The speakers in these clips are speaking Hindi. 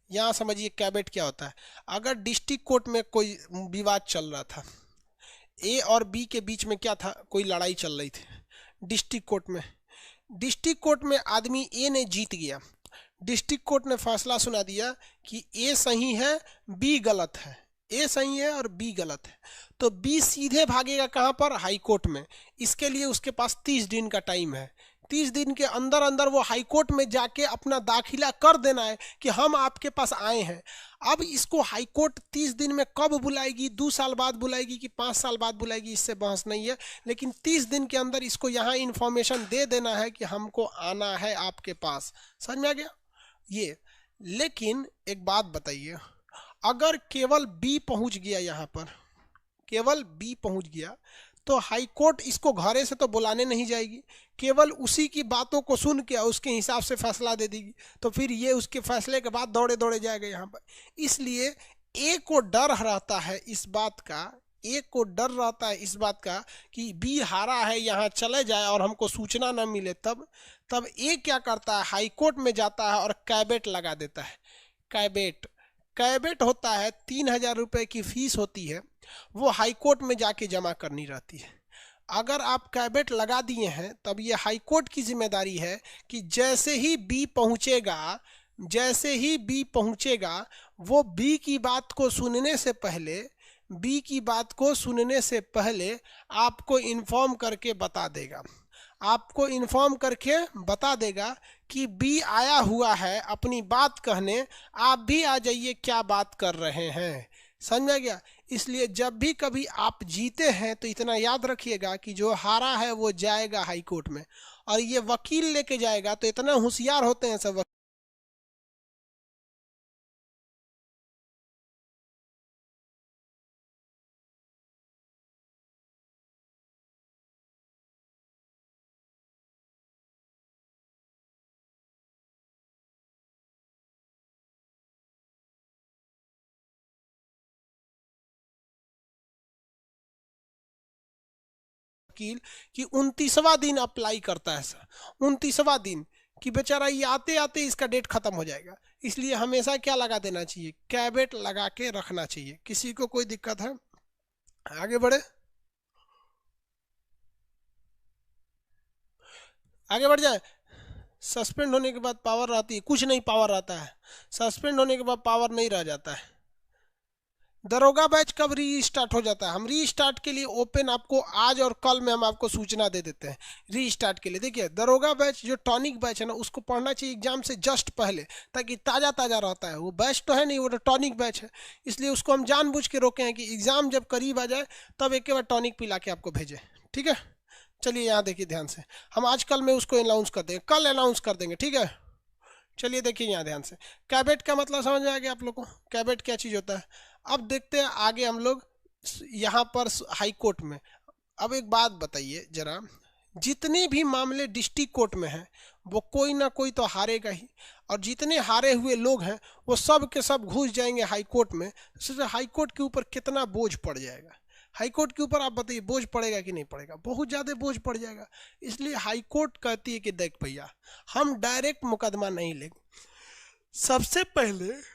यहाँ समझिए कैवेट क्या होता है। अगर डिस्ट्रिक्ट कोर्ट में कोई विवाद चल रहा था, ए और बी के बीच में क्या था, कोई लड़ाई चल रही थी डिस्ट्रिक्ट कोर्ट में। डिस्ट्रिक्ट कोर्ट में आदमी ए ने जीत गया, डिस्ट्रिक्ट कोर्ट ने फैसला सुना दिया कि ए सही है बी गलत है, ए सही है और बी गलत है, तो बी सीधे भागेगा कहाँ पर, हाई कोर्ट में। इसके लिए उसके पास 30 दिन का टाइम है। 30 दिन के अंदर अंदर वो हाई कोर्ट में जाके अपना दाखिला कर देना है कि हम आपके पास आए हैं। अब इसको हाई कोर्ट 30 दिन में कब बुलाएगी, 2 साल बाद बुलाएगी कि 5 साल बाद बुलाएगी, इससे बहस नहीं है, लेकिन 30 दिन के अंदर इसको यहाँ इंफॉर्मेशन दे देना है कि हमको आना है आपके पास। समझ में आ गया ये। लेकिन एक बात बताइए, अगर केवल बी पहुंच गया, यहाँ पर केवल बी पहुंच गया, तो हाई कोर्ट इसको घरे से तो बुलाने नहीं जाएगी, केवल उसी की बातों को सुन के उसके हिसाब से फैसला दे देगी, तो फिर ये उसके फैसले के बाद दौड़े दौड़े जाएगा यहाँ पर। इसलिए ए को डर रहता है इस बात का, ए को डर रहता है इस बात का कि बी हारा है, यहाँ चले जाए और हमको सूचना न मिले। तब ए क्या करता है, हाई कोर्ट में जाता है और कैवेट लगा देता है। कैवेट होता है 3000 रुपये की फीस होती है, वो हाई कोर्ट में जाके जमा करनी रहती है। अगर आप कैवेट लगा दिए हैं तब ये हाई कोर्ट की जिम्मेदारी है कि जैसे ही बी पहुंचेगा वो बी की बात को सुनने से पहले आपको इन्फॉर्म करके बता देगा कि बी आया हुआ है अपनी बात कहने, आप भी आ जाइए, क्या बात कर रहे हैं। समझ में गया। इसलिए जब भी कभी आप जीते हैं तो इतना याद रखिएगा कि जो हारा है वो जाएगा हाई कोर्ट में, और ये वकील लेके जाएगा। तो इतना होशियार होते हैं सब वकील कि 29वां दिन अप्लाई करता है सर, 29वां दिन कि बेचारा ये आते आते इसका डेट खत्म हो जाएगा। इसलिए हमेशा क्या लगा देना चाहिए, कैवेट लगा के रखना चाहिए। किसी को कोई दिक्कत है, आगे बढ़ जाए। सस्पेंड होने के बाद पावर रहती है, कुछ नहीं पावर रहता है, सस्पेंड होने के बाद पावर नहीं रह जाता है। दरोगा बैच कब रीस्टार्ट हो जाता है, हम रीस्टार्ट के लिए ओपन आपको आज और कल में हम आपको सूचना दे देते हैं रीस्टार्ट के लिए। देखिए दरोगा बैच जो टॉनिक बैच है ना, उसको पढ़ना चाहिए एग्जाम से जस्ट पहले, ताकि ताज़ा ताज़ा रहता है। वो बैच तो है नहीं, वो तो टॉनिक बैच है, इसलिए उसको हम जानबूझ के रोके हैं कि एग्जाम जब करीब आ जाए तब एक बार टॉनिक पिला के आपको भेजें। ठीक है, चलिए यहाँ देखिए ध्यान से, हम आज कल में उसको अनाउंस कर देंगे, कल अनाउंस कर देंगे। ठीक है, चलिए देखिए यहाँ ध्यान से, कैवेट का मतलब समझ में आ गया आप लोग को, कैवेट क्या चीज़ होता है। अब देखते हैं आगे हम लोग यहाँ पर हाई कोर्ट में। अब एक बात बताइए जरा, जितने भी मामले डिस्ट्रिक्ट कोर्ट में हैं वो कोई ना कोई तो हारेगा ही, और जितने हारे हुए लोग हैं वो सब के सब घुस जाएंगे हाई कोर्ट में। तो हाई कोर्ट के ऊपर कितना बोझ पड़ जाएगा, हाई कोर्ट के ऊपर आप बताइए बोझ पड़ेगा कि नहीं पड़ेगा, बहुत ज़्यादा बोझ पड़ जाएगा। इसलिए हाई कोर्ट कहती है कि देख भैया, हम डायरेक्ट मुकदमा नहीं लेंगे, सबसे पहले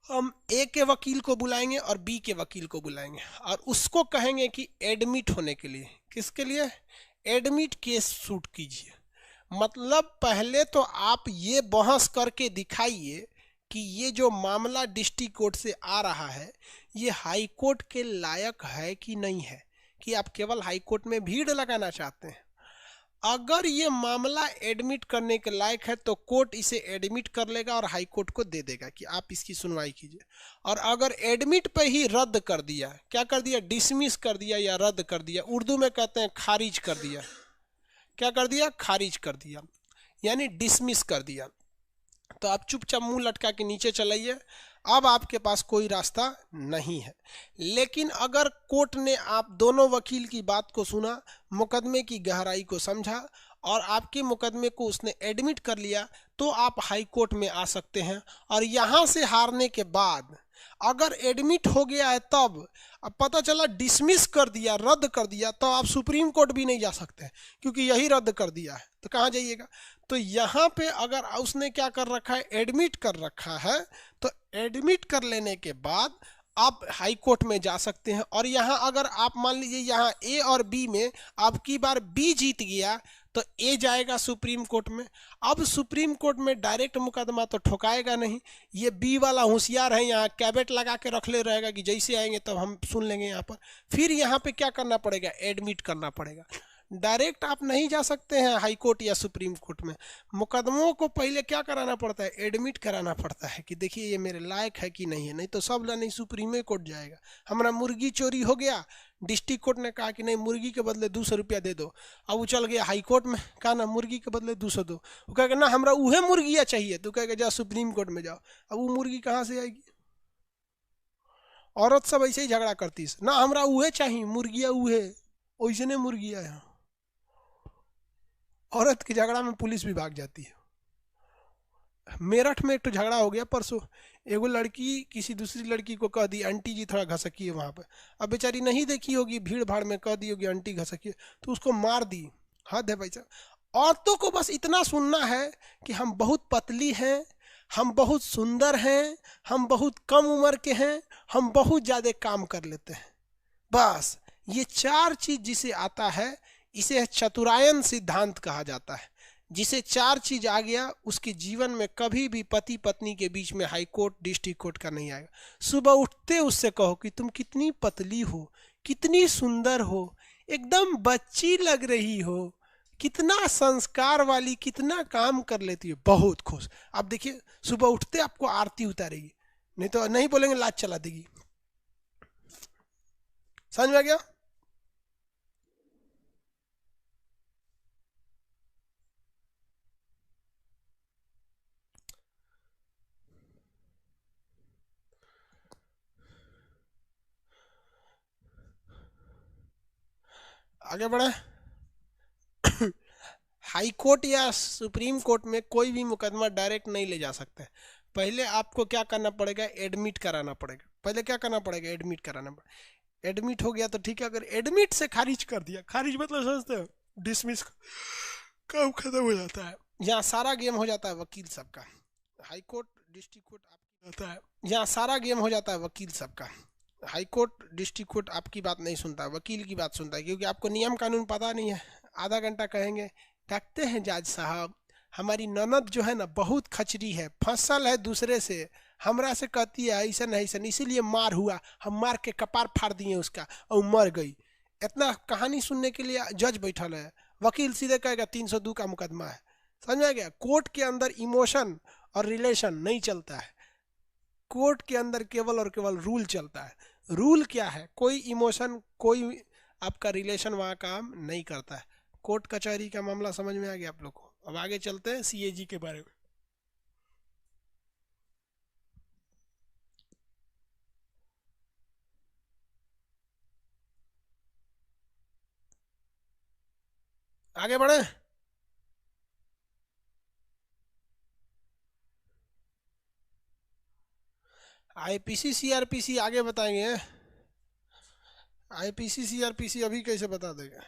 हम ए के वकील को बुलाएंगे और बी के वकील को बुलाएंगे और उसको कहेंगे कि एडमिट होने के लिए, किसके लिए, एडमिट केस शूट कीजिए। मतलब पहले तो आप ये बहस करके दिखाइए कि ये जो मामला डिस्ट्रिक्ट कोर्ट से आ रहा है ये हाई कोर्ट के लायक है कि नहीं है, कि आप केवल हाई कोर्ट में भीड़ लगाना चाहते हैं। अगर ये मामला एडमिट करने के लायक है तो कोर्ट इसे एडमिट कर लेगा और हाई कोर्ट को दे देगा कि आप इसकी सुनवाई कीजिए। और अगर एडमिट पे ही रद्द कर दिया, क्या कर दिया, डिसमिस कर दिया या रद्द कर दिया, उर्दू में कहते हैं खारिज कर दिया, क्या कर दिया, खारिज कर दिया, यानी डिसमिस कर दिया, तो आप चुपचाप मुंह लटका के नीचे चलाइए, अब आपके पास कोई रास्ता नहीं है। लेकिन अगर कोर्ट ने आप दोनों वकील की बात को सुना, मुकदमे की गहराई को समझा और आपके मुकदमे को उसने एडमिट कर लिया, तो आप हाई कोर्ट में आ सकते हैं। और यहाँ से हारने के बाद अगर एडमिट हो गया है, तब अब पता चला डिसमिस कर दिया, रद्द कर दिया, तो आप सुप्रीम कोर्ट भी नहीं जा सकते क्योंकि यही रद्द कर दिया है, तो कहाँ जाइएगा। तो यहाँ पे अगर उसने क्या कर रखा है, एडमिट कर रखा है, तो एडमिट कर लेने के बाद आप हाई कोर्ट में जा सकते हैं। और यहाँ अगर आप मान लीजिए यहाँ ए और बी में अब की बार बी जीत गया तो ए जाएगा सुप्रीम कोर्ट में। अब सुप्रीम कोर्ट में डायरेक्ट मुकदमा तो ठोकाएगा नहीं, ये बी वाला होशियार है, यहाँ कैबेट लगा के रख ले रहेगा कि जैसे आएंगे तब हम सुन लेंगे यहाँ पर। फिर यहाँ पे क्या करना पड़ेगा, एडमिट करना पड़ेगा। डायरेक्ट आप नहीं जा सकते हैं हाई कोर्ट या सुप्रीम कोर्ट में। मुकदमों को पहले क्या कराना पड़ता है, एडमिट कराना पड़ता है कि देखिए ये मेरे लायक है कि नहीं है, नहीं तो सब नहीं सुप्रीम कोर्ट जाएगा। हमारा मुर्गी चोरी हो गया, डिस्ट्रिक्ट कोर्ट ने कहा कि नहीं मुर्गी के बदले 200 रुपया दे दो। अब वो चल गया हाई कोर्ट में, कहा ना मुर्गी के बदले 200 दो। वो कहेगा ना हमारा उहे मुर्गिया चाहिए, तो कहेगा जा सुप्रीम कोर्ट में जाओ। अब वो मुर्गी कहाँ से आएगी? औरत सब ऐसे ही झगड़ा करती है ना, हमारा उहे चाहिए मुर्गिया उहे, वैसे नहीं मुर्गिया है। औरत के झगड़ा में पुलिस भी भाग जाती है। मेरठ में एक तो झगड़ा हो गया परसों, एगो लड़की किसी दूसरी लड़की को कह दी आंटी जी थोड़ा घसकी है वहाँ पे। अब बेचारी नहीं देखी होगी, भीड़ भाड़ में कह दी होगी आंटी घसकी है, तो उसको मार दी। हद है भाई साहब। औरतों को बस इतना सुनना है कि हम बहुत पतली हैं, हम बहुत सुंदर हैं, हम बहुत कम उम्र के हैं, हम बहुत ज़्यादा काम कर लेते हैं। बस ये चार चीज जिसे आता है इसे चतुरायन सिद्धांत कहा जाता है। जिसे चार चीज आ गया उसके जीवन में कभी भी पति पत्नी के बीच में हाई कोर्ट डिस्ट्रिक्ट कोर्ट का नहीं आएगा। सुबह उठते उससे कहो कि तुम कितनी पतली हो, कितनी सुंदर हो, एकदम बच्ची लग रही हो, कितना संस्कार वाली, कितना काम कर लेती हो, बहुत खुश। अब देखिए सुबह उठते आपको आरती उतारेगी, नहीं तो नहीं बोलेंगे लाज चला देगी। समझ में आ गया? आगे बढ़े। हाई कोर्ट या सुप्रीम कोर्ट में कोई भी मुकदमा डायरेक्ट नहीं ले जा सकते। पहले आपको क्या करना पड़ेगा, एडमिट कराना पड़ेगा। पहले क्या करना पड़ेगा, एडमिट कराना पड़ेगा। एडमिट हो गया तो ठीक है, अगर एडमिट से खारिज कर दिया, खारिज मतलब समझते हो, डिसमिस, काम खत्म हो जाता है। यहाँ सारा गेम हो जाता है वकील सबका। हाई कोर्ट डिस्ट्रिक्ट कोर्ट आपकी होता है, यहाँ सारा गेम हो जाता है वकील सबका। हाई कोर्ट डिस्ट्रिक्ट कोर्ट आपकी बात नहीं सुनता, वकील की बात सुनता है, क्योंकि आपको नियम कानून पता नहीं है। आधा घंटा कहेंगे कहते हैं जज साहब हमारी ननद जो है ना बहुत खचरी है, फसल है दूसरे से, हमरा से कहती है ऐसा नहीं ऐसा, इसीलिए मार हुआ, हम मार के कपार फाड़ दिए उसका और मर गई। इतना कहानी सुनने के लिए जज बैठल है, वकील सीधे कहेगा 302 का मुकदमा है। समझ में आ गया? कोर्ट के अंदर इमोशन और रिलेशन नहीं चलता है। कोर्ट के अंदर केवल और केवल रूल चलता है। रूल क्या है, कोई इमोशन, कोई आपका रिलेशन वहाँ काम नहीं करता है। कोर्ट कचहरी का मामला समझ में आ गया आप लोग को? अब आगे चलते हैं सीएजी के बारे में। आगे बढ़े। आईपीसी सीआरपीसी आगे बताएंगे। आईपीसी सीआरपीसी अभी कैसे बता देंगे?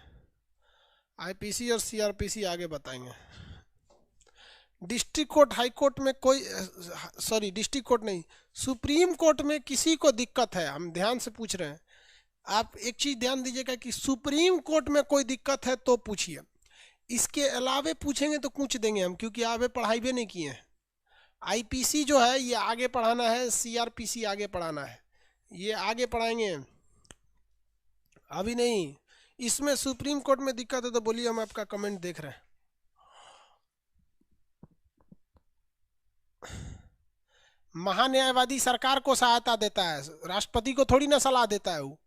आईपीसी और सीआरपीसी आगे बताएंगे। डिस्ट्रिक्ट कोर्ट हाई कोर्ट में कोई, सॉरी डिस्ट्रिक्ट कोर्ट नहीं, सुप्रीम कोर्ट में किसी को दिक्कत है, हम ध्यान से पूछ रहे हैं। आप एक चीज ध्यान दीजिएगा कि सुप्रीम कोर्ट में कोई दिक्कत है तो पूछिए, इसके अलावे पूछेंगे तो पूछ देंगे हम, क्योंकि आगे पढ़ाई भी नहीं किए हैं। आईपीसी जो है ये आगे पढ़ाना है, सीआरपीसी आगे पढ़ाना है, ये आगे पढ़ाएंगे अभी नहीं। इसमें सुप्रीम कोर्ट में दिक्कत है तो बोलिए, हम आपका कमेंट देख रहे हैं। महान्यायवादी सरकार को सहायता देता है, राष्ट्रपति को थोड़ी ना सलाह देता है वो।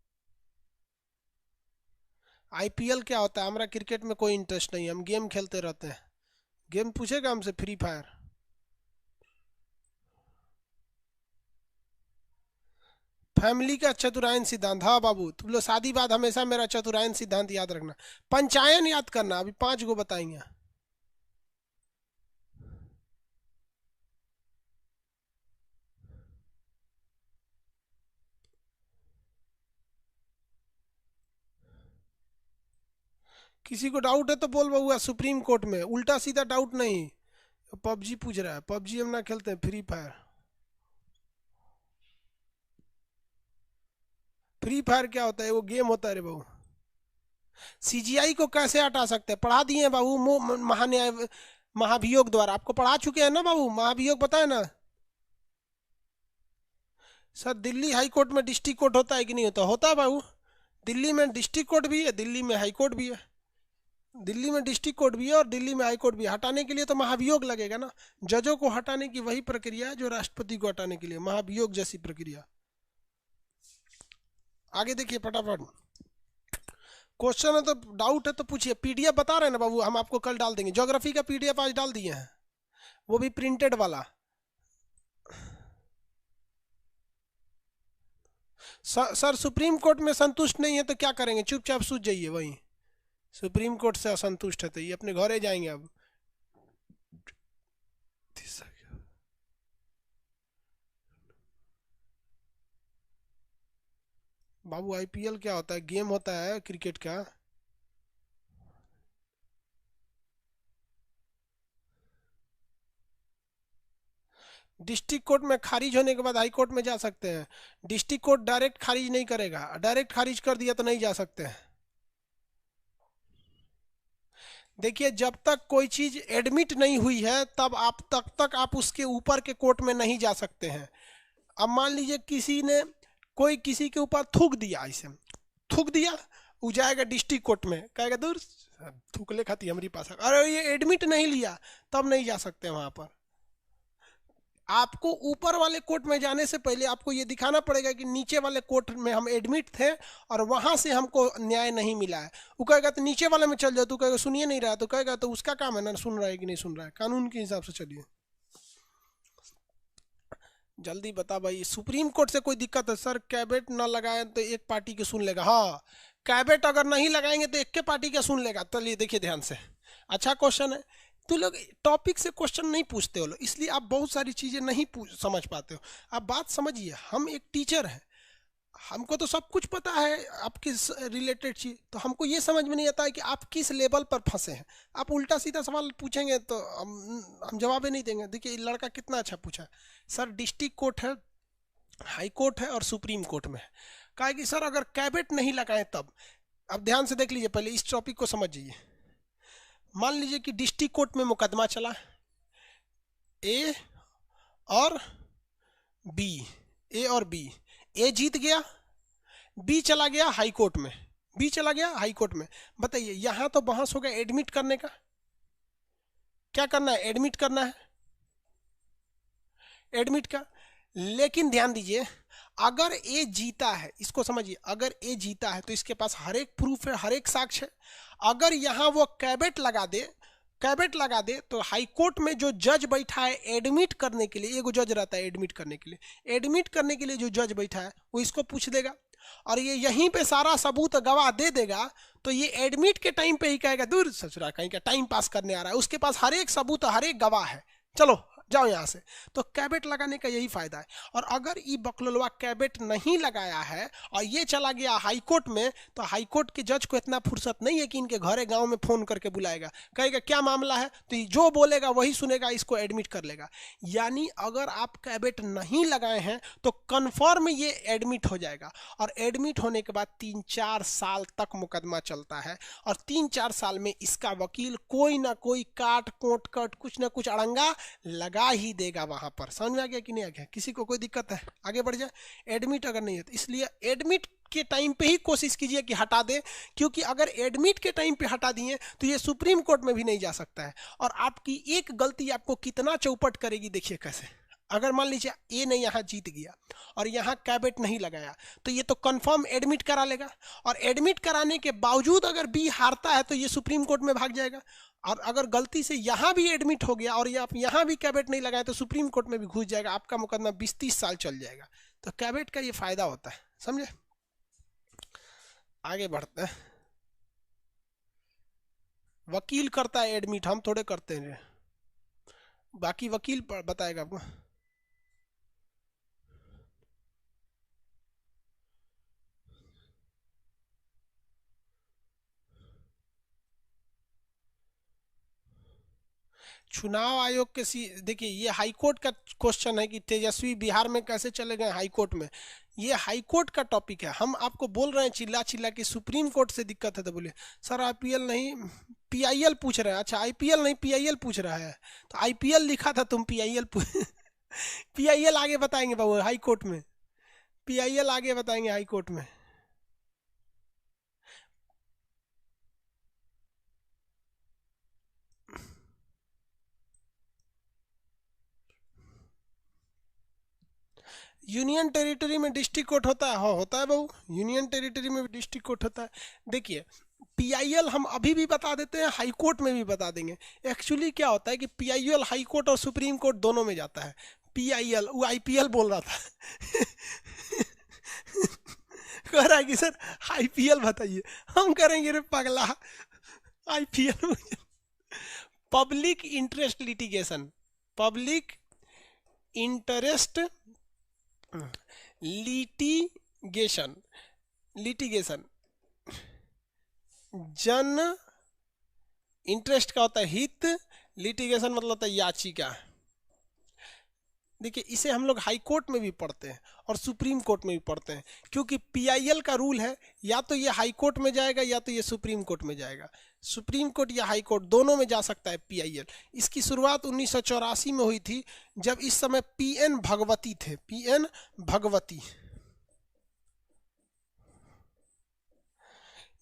आईपीएल क्या होता है, हमारा क्रिकेट में कोई इंटरेस्ट नहीं है, हम गेम खेलते रहते हैं। गेम पूछेगा हमसे फ्री फायर। फैमिली का चतुरायन सिद्धांत, हाँ बाबू तुम लोग शादी बाद हमेशा मेरा चतुरायन सिद्धांत याद रखना। पंचायन याद करना, अभी 5 गो बताएंगे। किसी को डाउट है तो बोल बउआ, सुप्रीम कोर्ट में उल्टा सीधा डाउट नहीं। पबजी पूछ रहा है, पबजी हम ना खेलते हैं, फ्री फायर। फ्री फायर क्या होता है? वो गेम होता है रे बहू। सीजीआई को कैसे हटा सकते हैं? पढ़ा दिए हैं बाबू, महान्याय महाभियोग द्वारा आपको पढ़ा चुके हैं ना बाबू, महाभियोग पता है ना? सर दिल्ली हाई कोर्ट में डिस्ट्रिक्ट कोर्ट होता है कि नहीं होता? होता है बाबू। दिल्ली में डिस्ट्रिक्ट कोर्ट भी है, दिल्ली में हाई कोर्ट भी है। दिल्ली में डिस्ट्रिक्ट कोर्ट भी है और दिल्ली में हाई कोर्ट भी है। हटाने के लिए तो महाभियोग लगेगा ना। जजों को हटाने की वही प्रक्रिया है जो राष्ट्रपति को हटाने के लिए, महाभियोग जैसी प्रक्रिया। आगे देखिए फटाफट। क्वेश्चन है तो डाउट है तो पूछिए। पीडीएफ बता रहे हैं ना बाबू, हम आपको कल डाल देंगे। ज्योग्राफी का पीडीएफ आज डाल दिए हैं, वो भी प्रिंटेड वाला। सर सुप्रीम कोर्ट में संतुष्ट नहीं है तो क्या करेंगे? चुपचाप सूझ जाइए वहीं। सुप्रीम कोर्ट से असंतुष्ट है तो ये अपने घरे जाएंगे अब। बाबू आईपीएल क्या होता है? गेम होता है क्रिकेट का। डिस्ट्रिक्ट कोर्ट में खारिज होने के बाद हाई कोर्ट में जा सकते हैं। डिस्ट्रिक्ट कोर्ट डायरेक्ट खारिज नहीं करेगा, डायरेक्ट खारिज कर दिया तो नहीं जा सकते हैं। देखिए जब तक कोई चीज एडमिट नहीं हुई है तब आप तक आप उसके ऊपर के कोर्ट में नहीं जा सकते हैं। अब मान लीजिए किसी ने, कोई किसी के ऊपर थूक दिया, ऐसे थूक दिया, वो जाएगा डिस्ट्रिक्ट कोर्ट में, कहेगा दूर थूकले खाती हमारी पास, अरे ये एडमिट नहीं लिया, तब नहीं जा सकते वहां पर। आपको ऊपर वाले कोर्ट में जाने से पहले आपको ये दिखाना पड़ेगा कि नीचे वाले कोर्ट में हम एडमिट थे और वहां से हमको न्याय नहीं मिला है। वो कहेगा तो नीचे वाले में चल जाओ, तो कहेगा सुनिए नहीं रहा, तो कहेगा तो उसका काम है ना, सुन रहा है कि नहीं सुन रहा है, कानून के हिसाब से चलिए। जल्दी बता भाई, सुप्रीम कोर्ट से कोई दिक्कत है? सर कैबिनेट ना लगाए तो एक पार्टी के सुन लेगा। हाँ, कैबिनेट अगर नहीं लगाएंगे तो एक के पार्टी का सुन लेगा। चलिए देखिए ध्यान से, अच्छा क्वेश्चन है। तो लोग टॉपिक से क्वेश्चन नहीं पूछते हो, इसलिए आप बहुत सारी चीजें नहीं समझ पाते हो। आप बात समझिए, हम एक टीचर हैं, हमको तो सब कुछ पता है आपके रिलेटेड चीज, तो हमको ये समझ में नहीं आता है कि आप किस लेवल पर फंसे हैं। आप उल्टा सीधा सवाल पूछेंगे तो हम जवाब ही नहीं देंगे। देखिए लड़का कितना अच्छा पूछा। सर डिस्ट्रिक्ट कोर्ट है, हाई कोर्ट है और सुप्रीम कोर्ट में है। कहा कि सर अगर कैबिनेट नहीं लगाए तब। अब ध्यान से देख लीजिए, पहले इस टॉपिक को समझिए। मान लीजिए कि डिस्ट्रिक्ट कोर्ट में मुकदमा चला, ए और बी, ए और बी। ए जीत गया, बी चला गया हाई कोर्ट में, बी चला गया हाई कोर्ट में। बताइए यहां तो बहस होगा एडमिट करने का। क्या करना है? एडमिट करना है, एडमिट का। लेकिन ध्यान दीजिए, अगर ए जीता है, इसको समझिए, अगर ए जीता है तो इसके पास हर एक प्रूफ है, हर एक साक्ष्य है। अगर यहां वो कैबिनेट लगा दे, कैबिनेट लगा दे तो हाई कोर्ट में जो जज बैठा है एडमिट करने के लिए, एगो जज रहता है एडमिट करने के लिए, एडमिट करने के लिए जो जज बैठा है वो इसको पूछ देगा और ये यहीं पे सारा सबूत गवाह दे देगा। तो ये एडमिट के टाइम पे ही कहेगा दूर ससुरा कहीं का टाइम पास करने आ रहा है, उसके पास हर एक सबूत हर एक गवाह है, चलो जाओ यहाँ से। तो कैबिनेट लगाने का यही फायदा है। और अगर ये बकलोलवा कैबिनेट नहीं लगाया है और ये चला गया हाई कोर्ट में, तो हाई कोर्ट के जज को इतना फुर्सत नहीं है कि इनके घरे गांव में फोन करके बुलाएगा, कहेगा क्या मामला है, तो ये जो बोलेगा वही सुनेगा, इसको एडमिट कर लेगा। यानी अगर आप कैबिनेट नहीं लगाए हैं तो कन्फर्म ये एडमिट हो जाएगा। और एडमिट होने के बाद 3-4 साल तक मुकदमा चलता है और 3-4 साल में इसका वकील कोई ना कोई काट कोट कट कुछ ना कुछ अड़ंगा लगा ही देगा वहां पर। समझ में आ गया कि नहीं आ गया? किसी को कोई दिक्कत है? आगे बढ़ जाए। एडमिट अगर नहीं है तो इसलिए एडमिट के टाइम पे ही कोशिश कीजिए कि हटा दे, क्योंकि अगर एडमिट के टाइम पे हटा दिए तो ये सुप्रीम कोर्ट में भी नहीं जा सकता है। और आपकी एक गलती आपको कितना चौपट करेगी, देखिए कैसे। अगर मान लीजिए ए ने यहाँ जीत गया और यहाँ कैबिनेट नहीं लगाया तो ये तो कंफर्म एडमिट करा लेगा, और एडमिट कराने के बावजूद अगर बी हारता है तो ये सुप्रीम कोर्ट में भाग जाएगा। और अगर गलती से यहाँ भी एडमिट हो गया और यहाँ भी कैबिनेट नहीं लगाया तो सुप्रीम कोर्ट में भी घुस जाएगा, आपका मुकदमा 20-30 साल चल जाएगा। तो कैबिनेट का ये फायदा होता है, समझे? आगे बढ़ते हैं। वकील करता है एडमिट, हम थोड़े करते हैं, बाकी वकील बताएगा आपको। चुनाव आयोग के देखिए ये हाई कोर्ट का क्वेश्चन है कि तेजस्वी बिहार में कैसे चले गए हाई कोर्ट में। ये हाई कोर्ट का टॉपिक है। हम आपको बोल रहे हैं चिल्ला चिल्ला कि सुप्रीम कोर्ट से दिक्कत है, तो बोलिए सर आईपीएल नहीं पीआईएल पूछ रहे हैं। अच्छा आईपीएल नहीं पीआईएल पूछ रहा है, तो आईपीएल लिखा था तुम पीआईएल पीआईएल आगे बताएंगे बाबू हाई कोर्ट में, पीआईएल आगे बताएंगे हाई कोर्ट में। यूनियन टेरिटरी में डिस्ट्रिक्ट कोर्ट होता है, हाँ होता है बहू, यूनियन टेरिटरी में भी डिस्ट्रिक्ट कोर्ट होता है। देखिए पीआईएल हम अभी भी बता देते हैं, हाई कोर्ट में भी बता देंगे। एक्चुअली क्या होता है कि पीआईएल हाई कोर्ट और सुप्रीम कोर्ट दोनों में जाता है। पीआईएल वो आईपीएल बोल रहा था कह रहा है कि सर आईपीएल बताइए, हम करेंगे रे पगला IPL. Public interest litigation, public interest litigation, litigation जन इंटरेस्ट का होता है हित, लिटिगेशन मतलब होता है याचिका। देखिए इसे हम लोग हाई कोर्ट में भी पढ़ते हैं और सुप्रीम कोर्ट में भी पढ़ते हैं, क्योंकि पीआईएल का रूल है या तो ये हाई कोर्ट में जाएगा या तो ये सुप्रीम कोर्ट में जाएगा। सुप्रीम कोर्ट या हाई कोर्ट दोनों में जा सकता है पीआईएल। इसकी शुरुआत 1984 में हुई थी, जब इस समय पीएन भगवती थे, पीएन भगवती,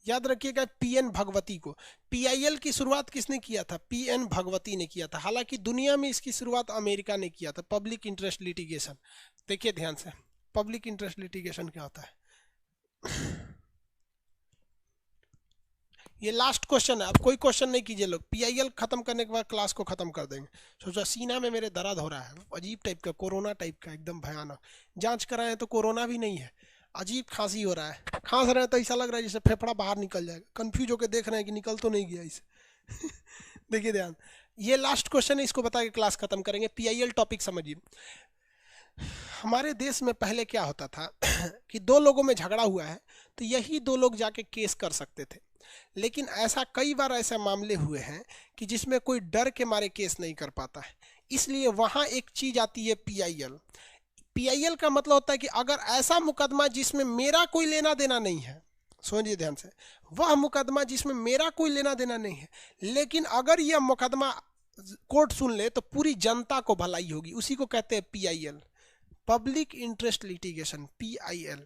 याद रखिएगा पीएन भगवती को। पीआईएल की शुरुआत किसने किया था? पीएन भगवती ने किया था। हालांकि दुनिया में इसकी शुरुआत अमेरिका ने किया था, पब्लिक इंटरेस्ट लिटिगेशन। देखिए ध्यान से, पब्लिक इंटरेस्ट लिटिगेशन क्या होता है। ये लास्ट क्वेश्चन है, अब कोई क्वेश्चन नहीं कीजिए लोग, पीआईएल खत्म करने के बाद क्लास को खत्म कर देंगे। सोचा सीना में मेरे दर्द हो रहा है, अजीब टाइप का, कोरोना टाइप का, एकदम भयानक। जांच कराएं तो कोरोना भी नहीं है, अजीब खांसी हो रहा है, खांस रहे हैं तो ऐसा लग रहा है जैसे फेफड़ा बाहर निकल जाएगा। कंफ्यूज होकर देख रहे हैं कि निकल तो नहीं गया इसे देखिए ध्यान, ये लास्ट क्वेश्चन है, इसको बता के क्लास खत्म करेंगे। पीआईएल टॉपिक समझिए। हमारे देश में पहले क्या होता था कि दो लोगों में झगड़ा हुआ है तो यही दो लोग जाके केस कर सकते थे, लेकिन ऐसा कई बार ऐसे मामले हुए हैं कि जिसमें कोई डर के मारे केस नहीं कर पाता है, इसलिए वहां एक चीज आती है पीआईएल। पीआईएल का मतलब होता है कि अगर ऐसा मुकदमा जिसमें मेरा कोई लेना देना नहीं है, समझिए ध्यान से, वह मुकदमा जिसमें मेरा कोई लेना देना नहीं है, लेकिन अगर यह मुकदमा कोर्ट सुन ले तो पूरी जनता को भलाई होगी, उसी को कहते हैं PIL, public interest litigation, PIL.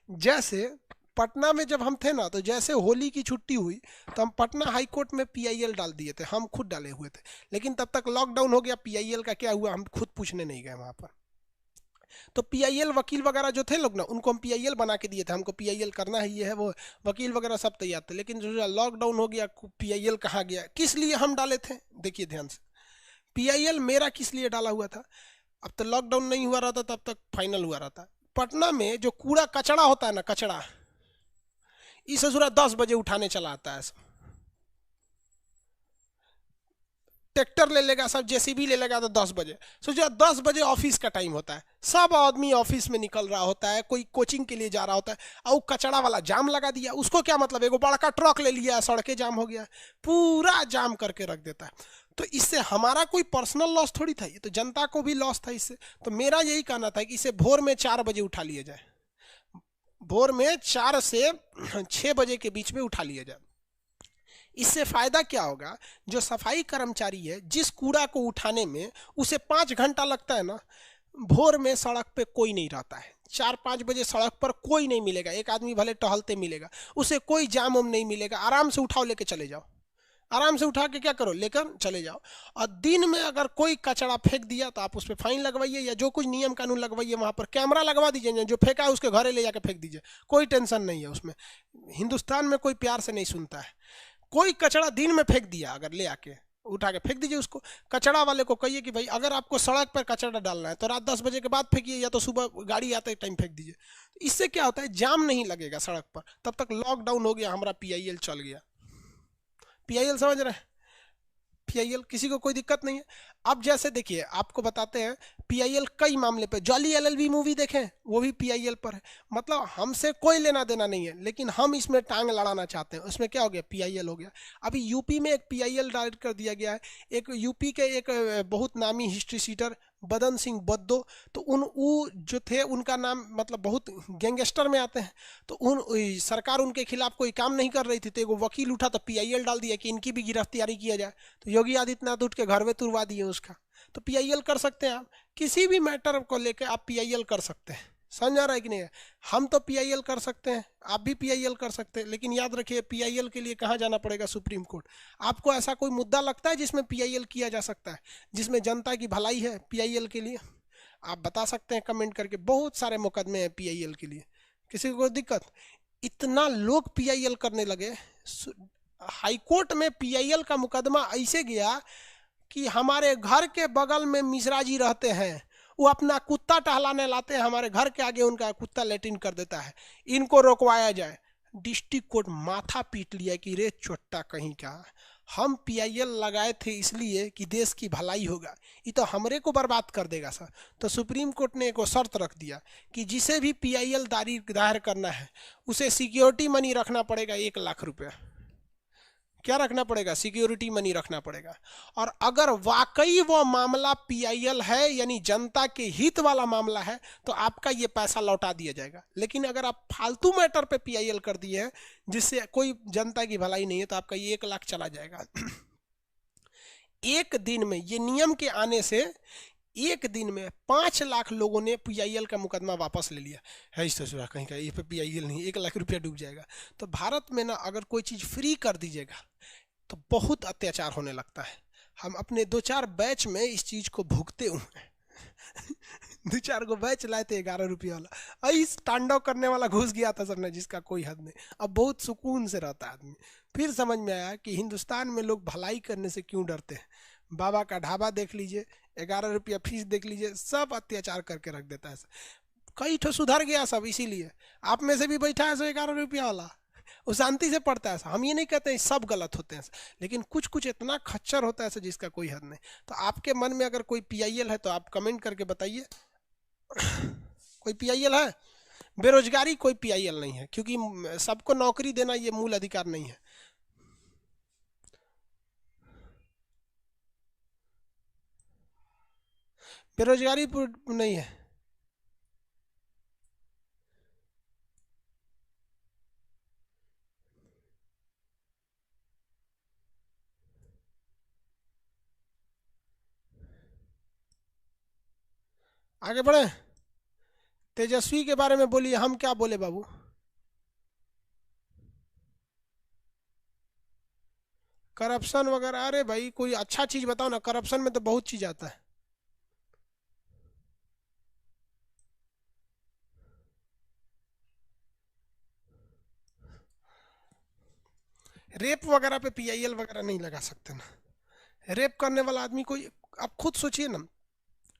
जैसे पटना में जब हम थे ना, तो जैसे होली की छुट्टी हुई तो हम पटना हाई कोर्ट में पीआईएल डाल दिए थे, हम खुद डाले हुए थे, लेकिन तब तक लॉकडाउन हो गया, पीआईएल का क्या हुआ हम खुद पूछने नहीं गए वहां पर। तो पीआईएल वकील वगैरह जो थे लोग ना, उनको हम पीआईएल बना के दिए थे, हमको पीआईएल करना है, ये है वो, वकील वगैरह सब तैयार थे, लेकिन जो लॉकडाउन हो गया पीआईएल कहाँ गया। किस लिए हम डाले थे, देखिए ध्यान से, पीआईएल मेरा किस लिए डाला हुआ था, अब तो लॉकडाउन नहीं हुआ रहता तब तक फाइनल हुआ रहता। पटना में जो कूड़ा कचड़ा होता है ना, कचड़ा, इसे सुबह 10 बजे उठाने चला आता है, ट्रैक्टर ले लेगा सब, जेसीबी ले लेगा तो 10 बजे, सोचो 10 बजे ऑफिस का टाइम होता है, सब आदमी ऑफिस में निकल रहा होता है, कोई कोचिंग के लिए जा रहा होता है, और कचड़ा वाला जाम लगा दिया। उसको क्या मतलब, एगो बड़का ट्रक ले लिया, सड़कें जाम हो गया, पूरा जाम करके रख देता है। तो इससे हमारा कोई पर्सनल लॉस थोड़ी था, ये तो जनता को भी लॉस था इससे। तो मेरा यही कहना था कि इसे भोर में 4 बजे उठा लिया जाए, भोर में 4 से 6 बजे के बीच में उठा लिया जाए। इससे फायदा क्या होगा, जो सफाई कर्मचारी है, जिस कूड़ा को उठाने में उसे 5 घंटा लगता है ना, भोर में सड़क पे कोई नहीं रहता है, 4-5 बजे सड़क पर कोई नहीं मिलेगा, एक आदमी भले टहलते मिलेगा, उसे कोई जाम उम नहीं मिलेगा, आराम से उठाओ लेके चले जाओ, आराम से उठा के क्या करो, लेकर चले जाओ। और दिन में अगर कोई कचरा फेंक दिया तो आप उस पर फाइन लगवाइए, या जो कुछ नियम कानून लगवाइए, वहां पर कैमरा लगवा दीजिए, जो फेंका है उसके घरे ले जाकर फेंक दीजिए, कोई टेंशन नहीं है उसमें। हिंदुस्तान में कोई प्यार से नहीं सुनता है, कोई कचरा दिन में फेंक दिया, अगर ले आके उठा के फेंक दीजिए उसको। कचरा वाले को कहिए कि भाई अगर आपको सड़क पर कचरा डालना है तो रात 10 बजे के बाद फेंकिए, या तो सुबह गाड़ी आते टाइम फेंक दीजिए। इससे क्या होता है, जाम नहीं लगेगा सड़क पर। तब तक लॉकडाउन हो गया, हमारा पीआईएल चल गया। पीआईएल समझ रहे हैं, पीआईएल किसी को कोई दिक्कत नहीं है। अब जैसे देखिए आपको बताते हैं, पीआईएल कई मामले पे, जॉली एलएलबी मूवी देखें वो भी पीआईएल पर है। मतलब हमसे कोई लेना देना नहीं है, लेकिन हम इसमें टांग लड़ाना चाहते हैं। उसमें क्या हो गया, पीआईएल हो गया। अभी यूपी में एक पीआईएल डायरेक्ट कर दिया गया है। एक यूपी के एक बहुत नामी हिस्ट्री सीटर बदन सिंह बद्दो, तो वो जो थे उनका नाम मतलब बहुत गैंगस्टर में आते हैं, तो सरकार उनके खिलाफ कोई काम नहीं कर रही थी, तो एक वकील उठा तो पीआईएल डाल दिया कि इनकी भी गिरफ्तारी किया जाए। तो योगी आदित्यनाथ उठ के घर में तुड़वा दिए उसका। तो पीआईएल कर सकते हैं आप, किसी भी मैटर को लेकर आप पीआईएल कर सकते हैं। समझ आ रहा है कि नहीं है? हम तो पीआईएल कर सकते हैं, आप भी पीआईएल कर सकते हैं, लेकिन याद रखिए पीआईएल के लिए कहाँ जाना पड़ेगा, सुप्रीम कोर्ट। आपको ऐसा कोई मुद्दा लगता है जिसमें पीआईएल किया जा सकता है, जिसमें जनता की भलाई है पीआईएल के लिए? आप बता सकते हैं कमेंट करके। बहुत सारे मुकदमे हैं पीआईएल के लिए, किसी को दिक्कत? इतना लोग पीआईएल करने लगे, हाईकोर्ट में पीआईएल का मुकदमा ऐसे गया कि हमारे घर के बगल में मिश्रा जी रहते हैं, वो अपना कुत्ता टहलाने लाते हैं हमारे घर के आगे, उनका कुत्ता लेटिन कर देता है, इनको रोकवाया जाए। डिस्ट्रिक्ट कोर्ट माथा पीट लिया कि रे चोट्टा कहीं का, हम पीआईएल लगाए थे इसलिए कि देश की भलाई होगा, ये तो हमरे को बर्बाद कर देगा सर। तो सुप्रीम कोर्ट ने एक शर्त रख दिया कि जिसे भी पीआईएल दायर करना है उसे सिक्योरिटी मनी रखना पड़ेगा, 1 लाख रुपया। क्या रखना पड़ेगा? सिक्योरिटी मनी रखना पड़ेगा। और अगर वाकई वो मामला पीआईएल है, यानी जनता के हित वाला मामला है, तो आपका ये पैसा लौटा दिया जाएगा। लेकिन अगर आप फालतू मैटर पे पीआईएल कर दिए हैं जिससे कोई जनता की भलाई नहीं है, तो आपका ये 1 लाख चला जाएगा। एक दिन में, ये नियम के आने से एक दिन में 5 लाख लोगों ने पीआईएल का मुकदमा वापस ले लिया है। इस तरह कहीं का ये पे पीआईएल नहीं, 1 लाख रुपया डूब जाएगा। तो भारत में ना अगर कोई चीज़ फ्री कर दीजिएगा तो बहुत अत्याचार होने लगता है। हम अपने 2-4 बैच में इस चीज़ को भुगते हुए हैं। 2-4 को बैच लाए थे 11 रुपये वाला, इस तांडव करने वाला घुस गया था सबने, जिसका कोई हद नहीं। अब बहुत सुकून से रहता है आदमी। फिर समझ में आया कि हिंदुस्तान में लोग भलाई करने से क्यों डरते हैं। बाबा का ढाबा देख लीजिए, 11 रुपया फीस देख लीजिए, सब अत्याचार करके रख देता है। कई ठो सुधर गया सब, इसीलिए आप में से भी बैठा है 11 रुपया वाला, वो शांति से पढ़ता है। हम ये नहीं कहते हैं सब गलत होते हैं, लेकिन कुछ कुछ इतना खच्चर होता है जिसका कोई हद नहीं। तो आपके मन में अगर कोई पीआईएल है तो आप कमेंट करके बताइए। कोई पीआईएल है? बेरोजगारी कोई पीआईएल नहीं है, क्योंकि सबको नौकरी देना ये मूल अधिकार नहीं है। बेरोजगारी नहीं है। आगे बढ़े, तेजस्वी के बारे में बोलिए। हम क्या बोले बाबू? करप्शन वगैरह, अरे भाई कोई अच्छा चीज बताओ ना। करप्शन में तो बहुत चीज आता है। रेप वगैरह पे पीआईएल वगैरह नहीं लगा सकते ना। रेप करने वाला आदमी कोई, आप खुद सोचिए ना।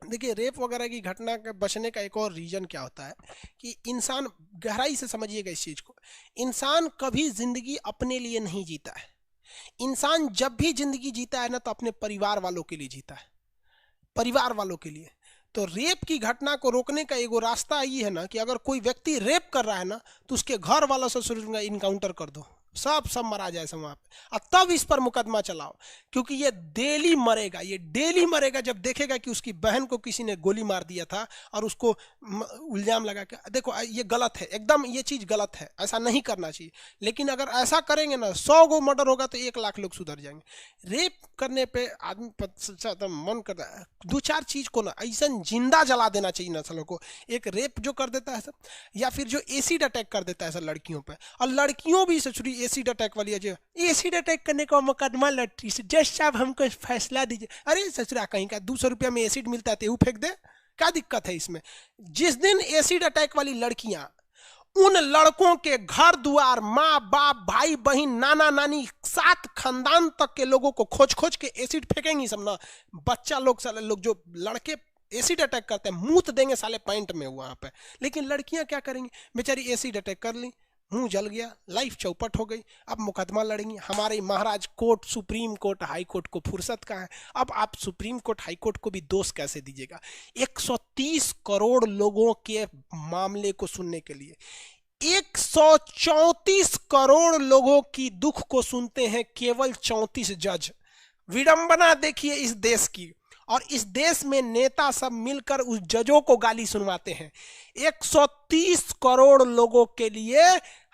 देखिए, रेप वगैरह की घटना के बचने का एक और रीजन क्या होता है कि इंसान, गहराई से समझिएगा इस चीज को, इंसान कभी जिंदगी अपने लिए नहीं जीता है। इंसान जब भी जिंदगी जीता है ना, तो अपने परिवार वालों के लिए जीता है, परिवार वालों के लिए। तो रेप की घटना को रोकने का एगो रास्ता ये है ना कि अगर कोई व्यक्ति रेप कर रहा है ना, तो उसके घर वालों से शुरू इनकाउंटर कर दो, सब मरा जाए सब वहाँ पे, और तब इस पर मुकदमा चलाओ। क्योंकि ये डेली मरेगा, ये डेली मरेगा जब देखेगा कि उसकी बहन को किसी ने गोली मार दिया था और उसको इल्जाम लगा के। देखो ये गलत है, एकदम ये चीज़ गलत है, ऐसा नहीं करना चाहिए। लेकिन अगर ऐसा करेंगे ना, 100 गो मर्डर होगा तो 1 लाख लोग सुधर जाएंगे। रेप करने पे आदमी मन करता है 2-4 चीज़ को ना ऐसा जिंदा जला देना चाहिए नस्लों को। एक रेप जो कर देता है सर, या फिर जो एसिड अटैक कर देता है सर लड़कियों पे, और लड़कियों भी सचुरी एसिड अटैक वाली है, जो एसिड अटैक करने का मुकदमा लड़की से, जज साहब हमको फैसला दीजिए। अरे ससुरा कहीं का 200 रुपया में एसिड मिलता है तो वो फेंक दे, क्या दिक्कत है इसमें? जिस दिन एसिड अटैक वाली लड़कियां उन लड़कों के घर द्वार, माँ बाप, भाई बहन, नाना नानी, 7 खानदान तक के लोगों को खोज खोज के एसिड फेंकेंगी सब ना, बच्चा लोग साले लोग जो लड़के एसिड अटैक करते हैं मूत देंगे साले पैंट में वहां पे। लेकिन लड़कियां क्या करेंगी बेचारी, एसिड अटैक कर ली, मुंह जल गया, लाइफ चौपट हो गई। अब मुकदमा लड़ेंगे। हमारे महाराज court, supreme court, high court को फुर्सत का है। अब आप सुप्रीम कोर्ट, हाई कोर्ट को भी दोष कैसे दीजिएगा? 130 करोड़ लोगों के मामले को सुनने के लिए 134 करोड़ लोगों की दुख को सुनते हैं केवल 34 जज। विडंबना देखिए इस देश की। और इस देश में नेता सब मिलकर उस जजों को गाली सुनवाते हैं। 130 करोड़ लोगों के लिए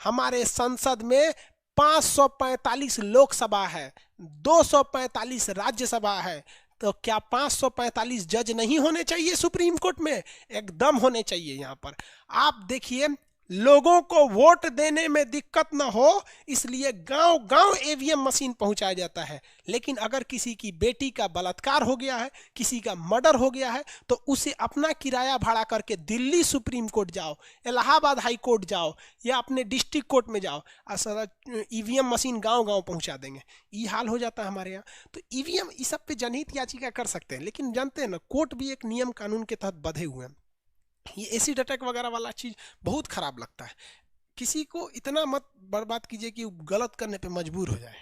हमारे संसद में 545 लोकसभा है, 245 राज्यसभा है। तो क्या 545 जज नहीं होने चाहिए सुप्रीम कोर्ट में? एकदम होने चाहिए। यहां पर आप देखिए, लोगों को वोट देने में दिक्कत ना हो इसलिए गांव गांव ईवीएम मशीन पहुंचाया जाता है। लेकिन अगर किसी की बेटी का बलात्कार हो गया है, किसी का मर्डर हो गया है, तो उसे अपना किराया भाड़ा करके दिल्ली सुप्रीम कोर्ट जाओ, इलाहाबाद हाई कोर्ट जाओ, या अपने डिस्ट्रिक्ट कोर्ट में जाओ, ईवीएम मशीन गांव गांव पहुंचा देंगे। ये हाल हो जाता है हमारे यहाँ। तो ईवीएम इस सब पे जनहित याचिका कर सकते हैं, लेकिन जानते हैं ना, कोर्ट भी एक नियम कानून के तहत बंधे हुए हैं। ये एसिड अटैक वगैरह वाला चीज बहुत खराब लगता है। किसी को इतना मत बर्बाद कीजिए कि गलत करने पे मजबूर हो जाए।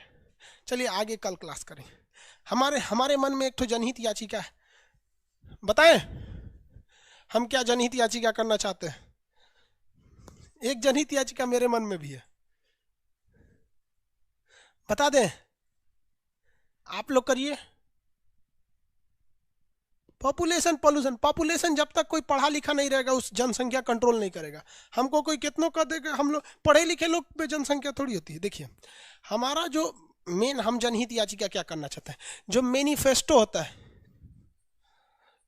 चलिए आगे कल क्लास करें। हमारे मन में एक तो जनहित याचिका है, बताएं हम क्या जनहित याचिका करना चाहते हैं। एक जनहित याचिका मेरे मन में भी है, बता दें? आप लोग करिए। Population pollution. पॉपुलेशन जब तक कोई पढ़ा लिखा नहीं रहेगा उस जनसंख्या कंट्रोल नहीं करेगा। हमको कोई कितनों कर देगा, हम लोग पढ़े लिखे लोग पे जनसंख्या थोड़ी होती है। देखिए हमारा जो मेन, हम जनहित याचिका क्या करना चाहते हैं, जो मैनिफेस्टो होता है,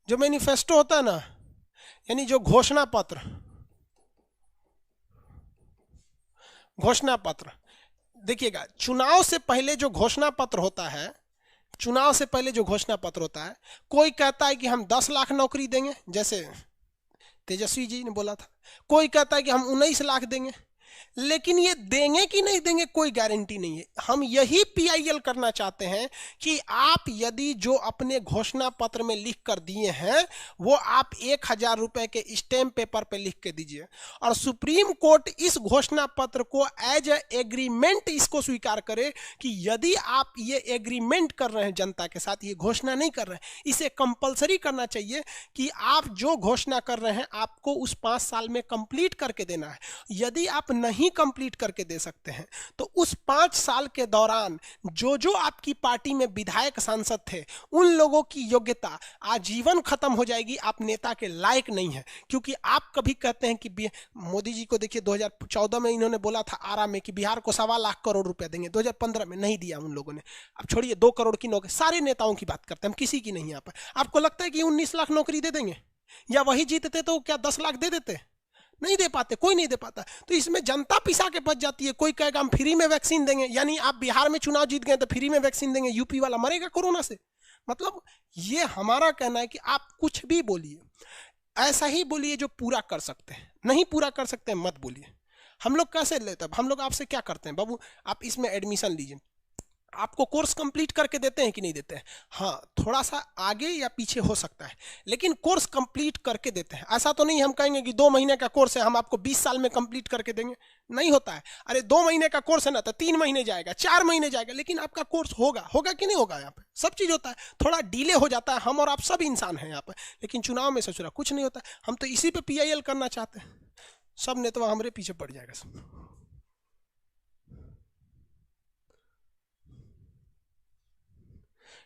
जो मैनिफेस्टो होता है ना, यानी जो घोषणा पत्र, घोषणा पत्र देखिएगा, चुनाव से पहले जो घोषणा पत्र होता है, चुनाव से पहले जो घोषणा पत्र होता है, कोई कहता है कि हम 10 लाख नौकरी देंगे, जैसे तेजस्वी जी ने बोला था। कोई कहता है कि हम 19 लाख देंगे। लेकिन ये देंगे कि नहीं देंगे कोई गारंटी नहीं है। हम यही पीआईएल करना चाहते हैं कि आप यदि जो अपने घोषणा पत्र में लिख कर दिए हैं वो आप 1000 रुपए के स्टैम्प पेपर पे लिख के दीजिए, और सुप्रीम कोर्ट इस घोषणा पत्र को एज ए एग्रीमेंट इसको स्वीकार करे कि यदि आप ये एग्रीमेंट कर रहे हैं जनता के साथ, ये घोषणा नहीं कर रहे हैं, इसे कंपलसरी करना चाहिए कि आप जो घोषणा कर रहे हैं आपको उस 5 साल में कंप्लीट करके देना है। यदि आप नहीं कंप्लीट करके दे सकते हैं तो उस 5 साल के दौरान जो जो आपकी पार्टी में विधायक सांसद थे उन लोगों की योग्यता आजीवन खत्म हो जाएगी। आप नेता के लायक नहीं है। क्योंकि आप कभी कहते हैं कि मोदी जी को देखिए 2014 में इन्होंने बोला था आरा में कि बिहार को 1.25 लाख करोड़ रुपए देंगे, 2015 में नहीं दिया उन लोगों ने। अब छोड़िए 2 करोड़ की नौकरी, सारे नेताओं की बात करते हैं, हम किसी की नहीं। यहाँ पर आपको लगता है कि 19 लाख नौकरी दे देंगे, या वही जीतते तो क्या 10 लाख दे देते? नहीं दे पाते, कोई नहीं दे पाता। तो इसमें जनता पिसा के बच जाती है। कोई कहेगा हम फ्री में वैक्सीन देंगे, यानी आप बिहार में चुनाव जीत गए तो फ्री में वैक्सीन देंगे, यूपी वाला मरेगा कोरोना से। मतलब ये हमारा कहना है कि आप कुछ भी बोलिए, ऐसा ही बोलिए जो पूरा कर सकते हैं। नहीं पूरा कर सकते हैं मत बोलिए। हम लोग कैसे लेते हैं, हम लोग आपसे क्या करते हैं, बाबू आप इसमें एडमिशन लीजिए, आपको कोर्स कंप्लीट करके देते हैं कि नहीं देते हैं? हाँ, थोड़ा सा आगे या पीछे हो सकता है, लेकिन कोर्स कंप्लीट करके देते हैं। ऐसा तो नहीं हम कहेंगे कि 2 महीने का कोर्स है हम आपको 20 साल में कंप्लीट करके देंगे, नहीं होता है। अरे 2 महीने का कोर्स है ना, तो 3 महीने जाएगा, 4 महीने जाएगा, लेकिन आपका कोर्स होगा। होगा कि नहीं होगा? यहाँ पे सब चीज होता है, थोड़ा डिले हो जाता है। हम और आप सब इंसान हैं यहाँ पर, लेकिन चुनाव में सोच रहा कुछ नहीं होता। हम तो इसी पे पीआईएल करना चाहते हैं। सब नेता हमारे पीछे पड़ जाएगा सब।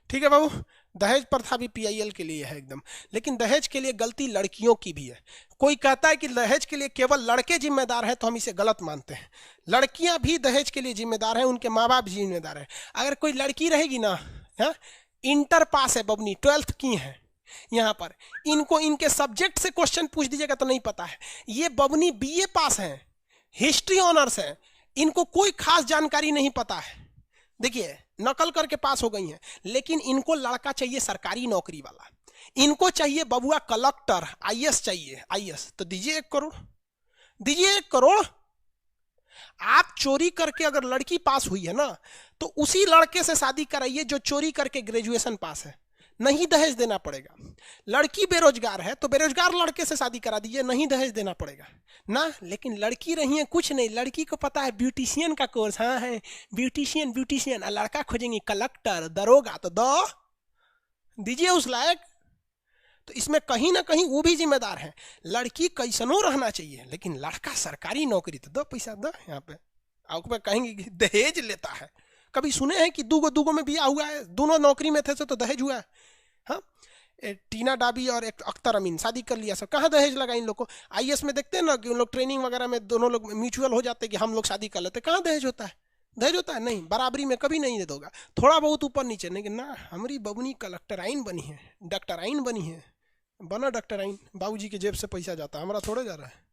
ठीक है बाबू, दहेज प्रथा भी पीआईएल के लिए है एकदम। लेकिन दहेज के लिए गलती लड़कियों की भी है। कोई कहता है कि दहेज के लिए केवल लड़के जिम्मेदार हैं, तो हम इसे गलत मानते हैं। लड़कियां भी दहेज के लिए जिम्मेदार हैं, उनके माँ बाप जिम्मेदार हैं। अगर कोई लड़की रहेगी ना, हाँ, इंटर पास है बबनी, 12th की है, यहाँ पर इनको इनके सब्जेक्ट से क्वेश्चन पूछ दीजिएगा तो नहीं पता है। ये बबनी बीए पास है, हिस्ट्री ऑनर्स है, इनको कोई खास जानकारी नहीं पता है। देखिए नकल करके पास हो गई हैं, लेकिन इनको लड़का चाहिए सरकारी नौकरी वाला, इनको चाहिए बबुआ कलेक्टर, आईएएस चाहिए, आईएएस। तो दीजिए 1 करोड़, दीजिए 1 करोड़। आप चोरी करके अगर लड़की पास हुई है ना, तो उसी लड़के से शादी कराइए जो चोरी करके ग्रेजुएशन पास है। नहीं दहेज देना पड़ेगा। लड़की बेरोजगार है तो बेरोजगार लड़के से शादी करा दीजिए, नहीं दहेज देना पड़ेगा ना। लेकिन लड़की रही है कुछ नहीं, लड़की को पता है ब्यूटिशियन का कोर्स, हाँ है ब्यूटिशियन ब्यूटिशियन, लड़का खोजेंगे कलेक्टर दरोगा, तो दो दीजिए उस लायक। तो इसमें कहीं ना कहीं वो भी जिम्मेदार है। लड़की कैसनो रहना चाहिए लेकिन लड़का सरकारी नौकरी, तो दो पैसा दो। यहाँ पे आप कहेंगे कि दहेज लेता है, कभी सुने हैं कि दूगो में बिया हुआ है, दोनों नौकरी में थे तो दहेज हुआ है? हाँ, टीना डाबी और एक अख्तर अमीन शादी कर लिया, सब कहाँ दहेज लगा इन लोग को? आईएएस में देखते हैं ना कि उन लोग ट्रेनिंग वगैरह में दोनों लोग म्यूचुअल हो जाते हैं कि हम लोग शादी कर लेते, कहाँ दहेज होता है? दहेज होता है नहीं, बराबरी में कभी नहीं दे दोगा, थोड़ा बहुत ऊपर नीचे, लेकिन ना हमारी बबनी कलेक्टराइन बनी है, डॉक्टराइन बनी है, बना डॉक्टराइन, बाबूजी के जेब से पैसा जाता है, हमारा थोड़े जा रहा है।